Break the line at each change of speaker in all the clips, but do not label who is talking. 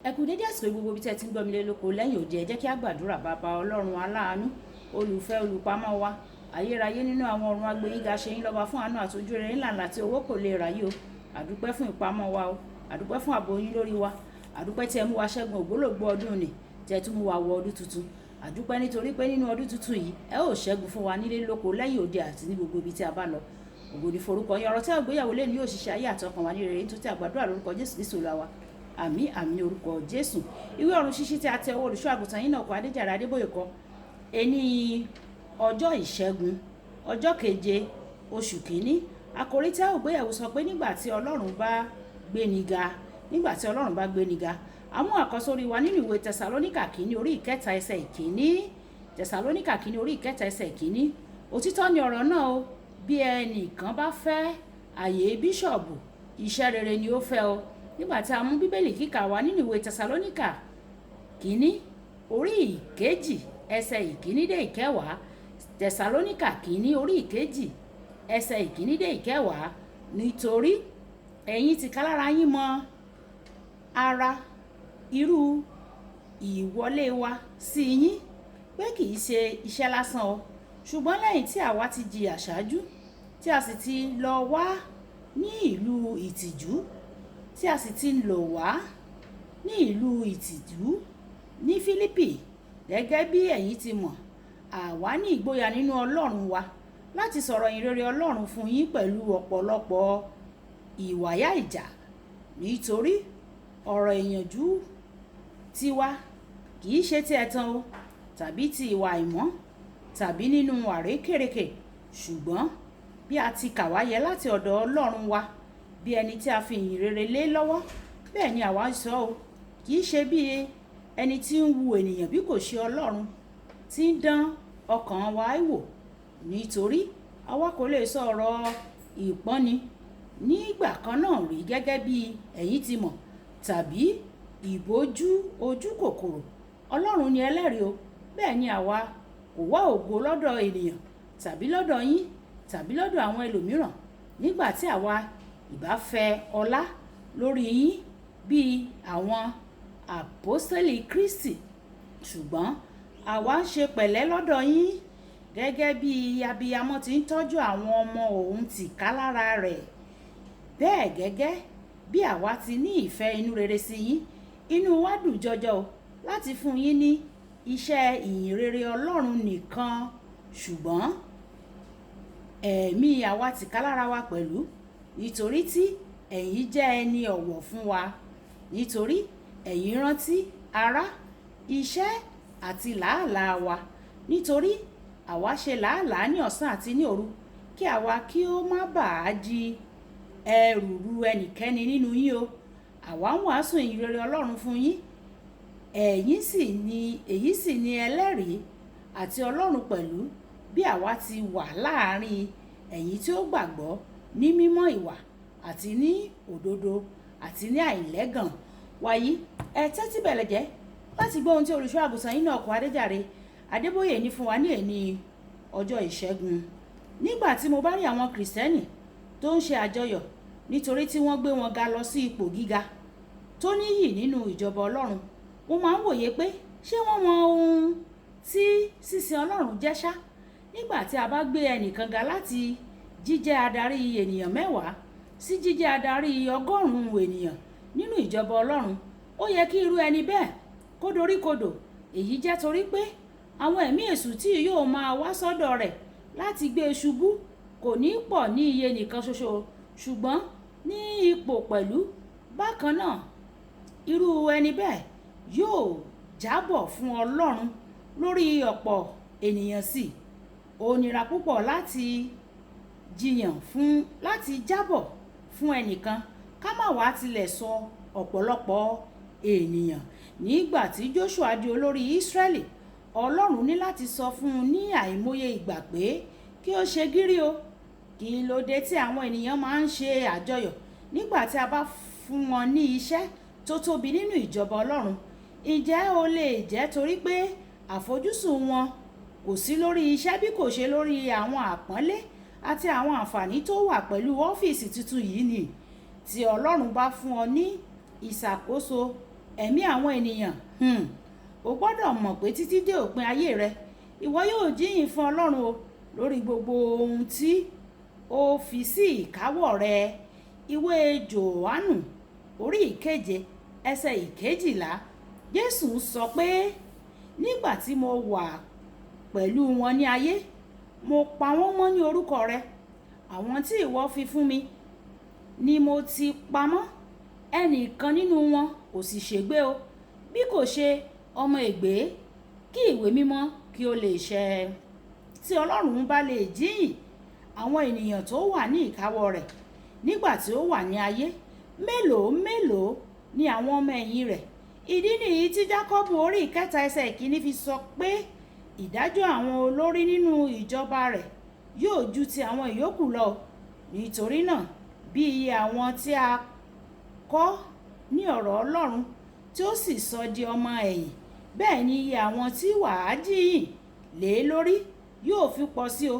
Ẹ kú dédé àsìkò gbogbo ibi tí ẹ ti ń gbọ́ mi lé lóko lẹ́yìn òde. Ẹ jẹ́ kí a gbàdúrà. Bàbá ọlọ́run aláàánú, olùfẹ́, olùpamọ́ wa, ayérayé nínú àwọn ọ̀run, agbẹ́yìnga ṣe yín lọ́ba fún àánú àti ojú rere ńlá tí owó kò lè ráyè o. Àdúpẹ́ fún ìpamọ́ wa o, àdúpẹ́ fún ààbò yín lórí wa, àdúpẹ́ tí ẹ mú wa ṣẹ́gun ògbólógbòó ọdún ni, tí ẹ tún mú wa wọ ọdún tuntun. Àdúpẹ́ nítorí pé nínú ọdún tuntun yìí ẹ ó ṣẹ́gun fún wa nílé lóko lẹ́yìn òde àti ní gbogbo ibi tí a bá lọ. Ògo ni forúkọ yín. Ọ̀rọ̀ tí a gbéyàwó lé ní yóò ṣiṣẹ́ ayé àtọkàn wa ní rere, nítorí àgbàdúrà lórúkọ Jésù Kristi Olúwa wa. Àmín àmín orúkọ Jésù. Ìwé ọ̀run ṣíṣí tí a tẹ ọwọ́ olùṣọ́ àgùntàn yín náà kọ Adéjàre Adébóyè kọ. Ení ọjọ́ ìṣẹ́gun ọjọ́ keje oṣù kìíní. Àkòrí tí a ó gbéyàwó sọ pé nígbà tí Ọlọ́run bá gbéni ga, nígbà tí Ọlọ́run bá gbéni ga. Àmú àkọ́sórí wa nínú ìwé Tẹsalóníkà kìíní orí ìkẹta ẹsẹ̀ ìkíní. Tẹsalóníkà kìíní orí ìkẹta ẹsẹ̀ ìkíní. Òtítọ́ ni ọ̀rọ̀ náà o. Bí ẹnìkan bá fẹ́ àyè bíṣọ̀bù, iṣẹ́ rere ni ó fẹ́ o. Nígbà tí a mú bíbélì kíkà wa nínú ìwé Tẹsalóníkà kìíní orí ìkejì ẹsẹ̀ ìkíní dé ìkẹwàá. Tẹsalóníkà kìíní orí ìkejì ẹsẹ̀ ìkíní dé ìkẹwàá. Nítorí ẹ̀yin tìkálára yín mọ ara irú ìwọlé wa sí yín pé kì í ṣe iṣẹ́ lásán o, ṣùgbọ́n lẹ́yìn tí àwa ti jìyà ṣáájú, tí a sì ti lọ wá ní ìlú ìtìjú, tí a sì ti lò wá ní ìlú ìtìjú ní Fílípì, gẹ́gẹ́ bí ẹ̀yin ti mọ̀, àwa ní ìgboyà nínú Ọlọ́run wa láti sọ̀rọ̀ ìrere Ọlọ́run fún yín pẹ̀lú ọ̀pọ̀lọpọ̀ ìwàyà ìjà. Nítorí ọ̀rọ̀ ìyànjú tiwa kì í ṣe ti ẹ̀tàn o, tàbí ti ìwà àìmọ́, tàbí nínú àrékérekè, ṣùgbọ́n bí a ti kà wá yẹ láti ọ̀dọ̀ Ọlọ́run wa, bí ẹni tí a fi ìyìn rere lé lọ́wọ́, bẹ́ẹ̀ ni àwa sọ o, kì í ṣe bí ẹni tí ń wu ènìyàn bí kò ṣe Ọlọ́run tí ń dán ọkàn wa wò. Nítorí àwa kò lè sọ ọ̀rọ̀ ìpọ́nni nígbà kan náà rí gẹ́gẹ́ bí ẹ̀yin ti mọ̀, tàbí ìbòjú ojú kòkòrò. Ọlọ́run ni ẹlẹ́rìí o. Bẹ́ẹ̀ ni àwa kò wá ògo lọ́dọ̀ ènìyàn, tàbí lọ́dọ̀ yín, tàbí lọ́dọ̀ àwọn ẹlòmíràn, nígbà tí àwa ìbá fẹ́ ọlá lórí yín bí àwọn àpọ́stélì Kristi, ṣùgbọ́n àwa ń ṣe pẹ̀lẹ́ lọ́dọ̀ yín gẹ́gẹ́ bí abiyamọ ti ń tọ́jú àwọn ọmọ òun tìkálára rẹ̀. Bẹ́ẹ̀ gẹ́gẹ́ bí àwa ti ní ìfẹ́ inú rere sí yín, inú wa dùn jọjọ o láti fún yín ní iṣẹ́ ìyìn rere Ọlọ́run nìkan, ṣùgbọ́n ẹ̀mí àwa tìkálára wa pẹ̀lú, nítorí tí ẹ̀yin jẹ́ ẹni ọ̀wọ̀ fún wa. Nítorí ẹ̀yin rántí ará, iṣẹ́ àti làálàá wa. Nítorí àwa ṣe làálàá ní ọ̀sán àti ní òru, kí àwa kí ó má bàa di ẹrù ru ẹnikẹ́ni nínú yín o. Àwa ń wàásù ìyìn rere Ọlọ́run fún yín. Èyí sì ni ẹlẹ́rìí àti Ọlọ́run pẹ̀lú, bí àwa ti wà láàárín ẹ̀yin tí ó gbàgbọ́ ní mímọ́ ìwà àti ní òdodo àti ní àìlẹ́gàn. Wàyí ẹ tẹ́tí bẹ̀lẹ̀ jẹ́ láti gbọ́ ohun tí olùṣọ́ àgùntàn yín náà kọ Adéjàre Adébóyè ní fún wa ní èní ọjọ́ ìṣẹ́gun. Nígbà tí mo bá rí àwọn kìrìsìtẹ́nì tó ń ṣe àjọyọ̀ nítorí tí wọ́n gbé wọn ga lọ sí ipò gíga tó níyì nínú ìjọba Ọlọ́run, mo máa ń wòye pé ṣé wọ́n mọ ohun tí sísin Ọlọ́run jẹ́ ṣá. Nígbà tí a bá gbé ẹnìkan ga láti jíjẹ́ adarí ènìyàn 10 sí jíjẹ́ adarí 100 ènìyàn nínú ìjọba Ọlọ́run, ó yẹ kí irú ẹni bẹ́ẹ̀ kó doríkodò. Èyí jẹ́ torí pé àwọn ẹ̀mí èṣù tí yóò máa wá sọ́dọ̀ rẹ̀ láti gbé e ṣubú kò ní pọ̀ ní iye nìkan ṣoṣo, ṣùgbọ́n ní ipò pẹ̀lú. Bákan náà, irú ẹni bẹ́ẹ̀ yóò jábọ̀ fún Ọlọ́run lórí ọ̀pọ̀ ènìyàn sí. Ó nira púpọ̀ láti jábọ̀ fún ẹnìkan, ká má wá tilẹ̀ sọ ọ̀pọ̀lọpọ̀ ènìyàn. Nígbà tí Jóṣúà di olórí Ísírẹ́lì, Ọlọ́run ní láti sọ fún un ní àìmọye ìgbà pé kí ó ṣe gírí o. Kí ló dé tí àwọn ènìyàn máa ń ṣe àjọyọ̀ nígbà tí a bá fún wọn ní iṣẹ́ tó tóbi nínú ìjọba Ọlọ́run? Ǹjẹ́ ó lè jẹ́ torí pé àfojúsùn wọn kò sí lórí iṣẹ́ bí kò ṣe lórí àwọn àpọ́nlé àti àwọn àǹfààní tó wà pẹ̀lú ọ́fíìsì tuntun yìí ni? Tí Ọlọ́run bá fún ọ ní ìṣàkóso ẹ̀mí àwọn ènìyàn. O gbọ́dọ̀ mọ̀ pé títí dé òpin ayé rẹ ìwọ yóò jíyìn fún Ọlọ́run o lórí gbogbo ohun tí ó fi sí ìkáwọ́ rẹ. Ìwé Jòhánù orí 7 ẹsẹ̀ 12. Jésù sọ pé nígbà tí mo wà pẹ̀lú wọn ní ayé mo pa wọ́n mọ́ ní orúkọ rẹ. Àwọn tí ìwọ fi fún mi ni mo ti pamọ́. Ẹnìkan nínú wọn kò sì ṣègbé o bí kò ṣe ọmọ ègbé, kí ìwé mímọ́ kí ó lè ṣẹ. Tí Ọlọ́run bá lè jíyìn àwọn ènìyàn tó wà ní ìkáwọ́ rẹ̀ nígbà tí ó wà ní ayé, mélòó mélòó ni àwọn ọmọ ẹ̀yìn rẹ̀. Ìdí nìyí tí Jákọ́bù orí 3 ẹsẹ̀ 1 fi sọ pé ìdájọ́ àwọn olórí nínú ìjọba rẹ̀ yóò ju ti àwọn ìyókù lọ. Nítorí náà bí iye àwọn tí a kọ́ ní ọ̀rọ̀ Ọlọ́run tí ó sì sọ di ọmọ ẹ̀yìn, bẹ́ẹ̀ ni iye àwọn tí wàá jíyìn lé lórí yóò fi pọ̀ sí o.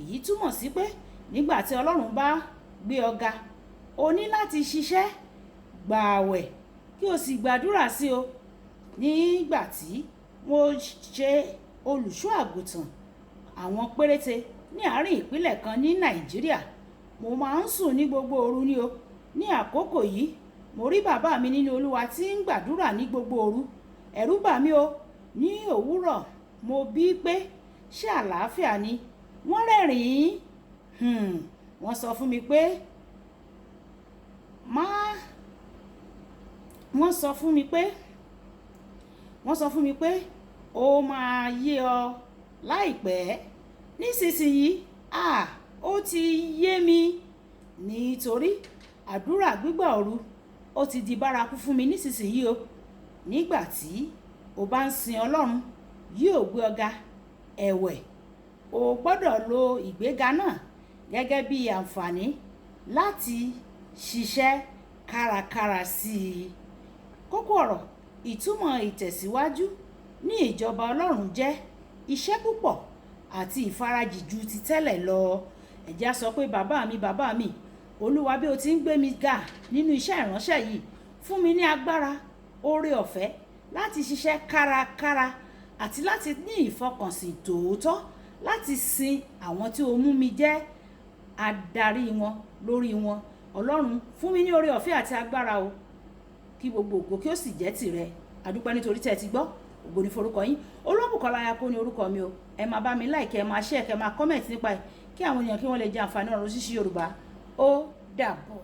Èyí túmọ̀ sí pé nígbà tí Ọlọ́run bá gbé ọ ga, o ní láti ṣiṣẹ́, gba àwẹ̀ kí o sì gbàdúrà sí o. Nígbà tí mo ṣe olùṣọ́ àgùntàn àwọn péréte ní àárín ìpínlẹ̀ kan ní Nàìjíríà, mo máa ń sùn ní gbogbo òru ni o. Ní àkókò yìí mo rí bàbá mi nínú Olúwa tí ń gbàdúrà ní gbogbo òru. Ẹ̀rù bà mí o. Ní òwúrọ̀ mo bi pé ṣé àlàáfíà ni. Wọ́n rẹ́rìn-ín. Wọ́n sọ fún mi pé ó máa yé ọ láìpẹ́. Nísinsìnyí ó ti yé mi nítorí àdúrà gbígbà òru ó ti di bárakú fún mi nísinsìnyí o. Nígbà tí o bá ń sin Ọlọ́run yóò gbé ọ ga. Ẹ̀wẹ̀ o gbọ́dọ̀ lo ìgbéga náà gẹ́gẹ́ bí àǹfààní láti ṣiṣẹ́ kárakára sí i. Kókó ọ̀rọ̀: ìtumọ̀ ìtẹ̀síwájú ní ìjọba Ọlọ́run jẹ́ iṣẹ́ púpọ̀ àti ìfarajì ju ti tẹ́lẹ̀ lọ. Ẹ jẹ́ á sọ pé bàbá mi, Olúwa, bí o ti ń gbé mi ga nínú iṣẹ́ ìránṣẹ́ yìí, fún mi ní agbára, oore ọ̀fẹ́ láti ṣiṣẹ́ kárakára àti láti ní ìfọkànsìn tòótọ́ láti sin àwọn tí o mú mi jẹ́ adarí wọn lórí wọn. Ọlọ́run, fún mi ní oore ọ̀fẹ́ àti agbára o, kí gbogbo ògo kí ó sì jẹ́ tìrẹ. A dúpẹ́ nítorí tẹ́ ẹ ti gbọ́. Ògo ni forúkọ yín. Olúbùkọ́lá Ayako ni orúkọ mi o. Ẹ máa bá mi like, ẹ máa share, ẹ máa comment nípa ẹ̀ kí àwọn ènìyàn kí wọ́n lè jẹ àǹfààní ọ̀rọ̀ ṣíṣí Yorùbá. Ó dàbọ̀.